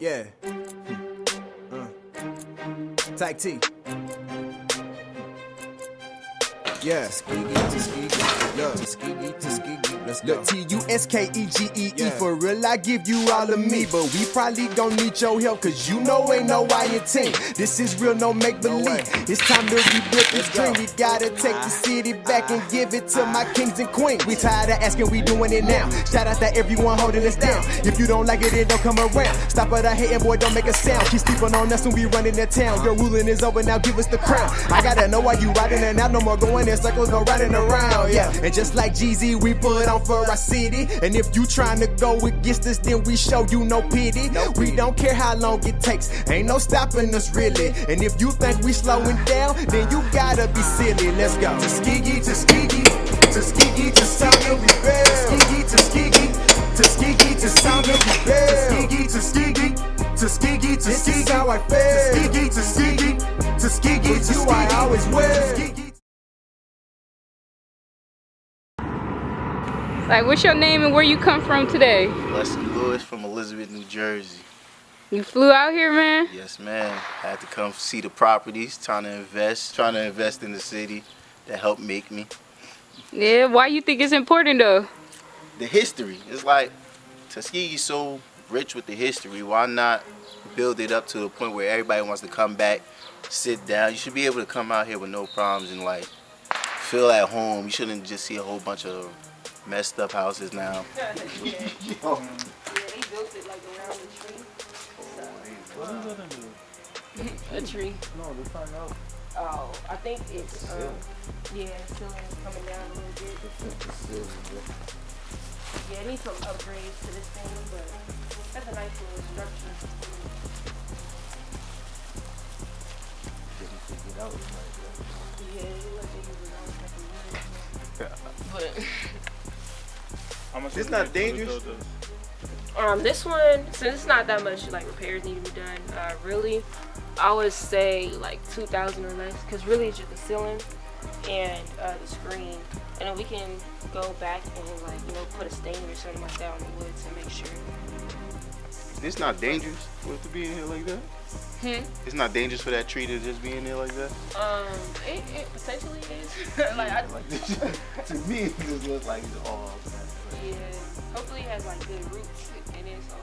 Yeah. Type T. Yeah. Tuskegee. Look. Tuskegee. Let's go. Look, Tuskegee. Yeah. For real, I give you all of me. But we probably gon' need your help, cause you know ain't no team. This is real, no make-believe. It's time to rebuild this dream. We gotta take the city back and give it to my kings and queens. We tired of asking, we doing it now. Shout out to everyone holding us down. If you don't like it, it don't come around. Stop at a hating, boy, don't make a sound. Keep sleeping on us when we running the town. Your ruling is over, now give us the crown. I gotta know why you riding and out, no more going in circles, no riding around. Yeah, and just like Jeezy, we put on for our city. And if you trying to go against us, then we show you no pity. We don't care how long it takes, ain't no stopping us really. And if you think we slowing down, then you gotta be silly. Let's go. Tuskegee, Tuskegee, Tuskegee, Tuskegee, Tuskegee, Tuskegee, Tuskegee, Tuskegee, Tuskegee, Tuskegee, this is how I feel. Tuskegee, Tuskegee, Tuskegee, with you I always will. Like, what's your name and where you come from today? Leslie Lewis from Elizabeth, New Jersey. You flew out here, man? Yes, man. Had to come see the properties, trying to invest in the city that helped make me. Yeah, why you think it's important though? The history. It's like Tuskegee's so rich with the history. Why not build it up to the point where everybody wants to come back, sit down? You should be able to come out here with no problems and like feel at home. You shouldn't just see a whole bunch of messed up houses now. Yeah, they built it like around the tree. What is that in there? A tree. No, they're trying out. Oh, I think it's yeah, ceiling coming down a little bit. Yeah, it needs some upgrades to this thing, but that's a nice little structure. Yeah, it looks like it was but How much It's not dangerous. this one, since it's not that much like repairs need to be done, really, I would say like 2,000 or less, because really it's just the ceiling and the screen, and then we can go back and like, you know, put a stain or something like that on the wood to make sure. It's not dangerous for it to be in here like that? It's not dangerous for that tree to just be in there like that? It potentially is. To me, it just looks like it's all yeah, hopefully it has like good roots in it, so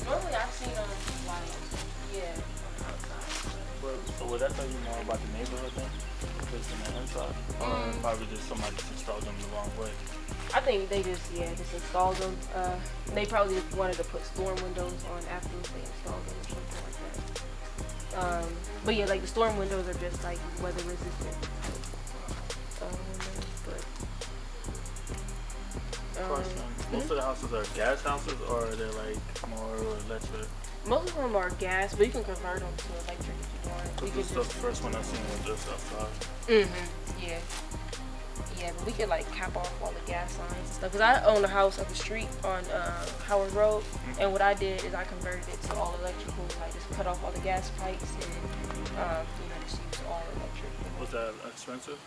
normally I've seen them like, yeah, on the outside. So would that tell you more about the neighborhood then? If it's in the inside? Or probably just somebody just installed them the wrong way? I think they just installed them. They probably just wanted to put storm windows on after they installed them or something like that. But yeah, like the storm windows are just like weather resistant. Most of the houses are gas houses, or are they like more electric? Most of them are gas, but you can convert them to electric if you want. This is the first one I've seen with this outside. Yeah. Yeah, but we could like cap off all the gas lines and stuff. Cause I own a house up the street on Howard Road, and what I did is I converted it to all electrical. I just cut off all the gas pipes and you know, just use all electric. Was that expensive?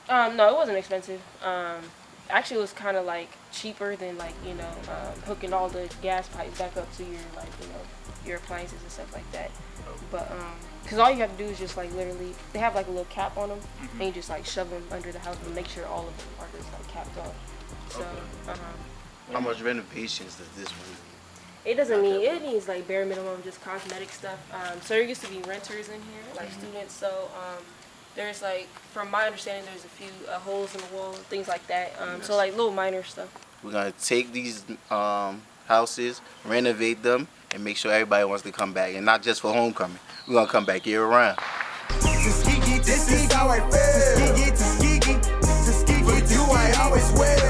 No, it wasn't expensive. Actually, it was kind of like cheaper than like, you know, hooking all the gas pipes back up to your like, you know, your appliances and stuff like that. But because all you have to do is just like literally, they have like a little cap on them, and you just like shove them under the house and make sure all of them are just like capped off. So How much renovations does this one need? it doesn't need, it needs like bare minimum, just cosmetic stuff. So there used to be renters in here, like students. So there's like, from my understanding, there's a few holes in the wall, things like that. So like little minor stuff. We're gonna take these houses, renovate them, and make sure everybody wants to come back, and not just for homecoming. We're gonna come back year round. Tuskegee, this is how I feel. Tuskegee, Tuskegee, Tuskegee, with you I always will.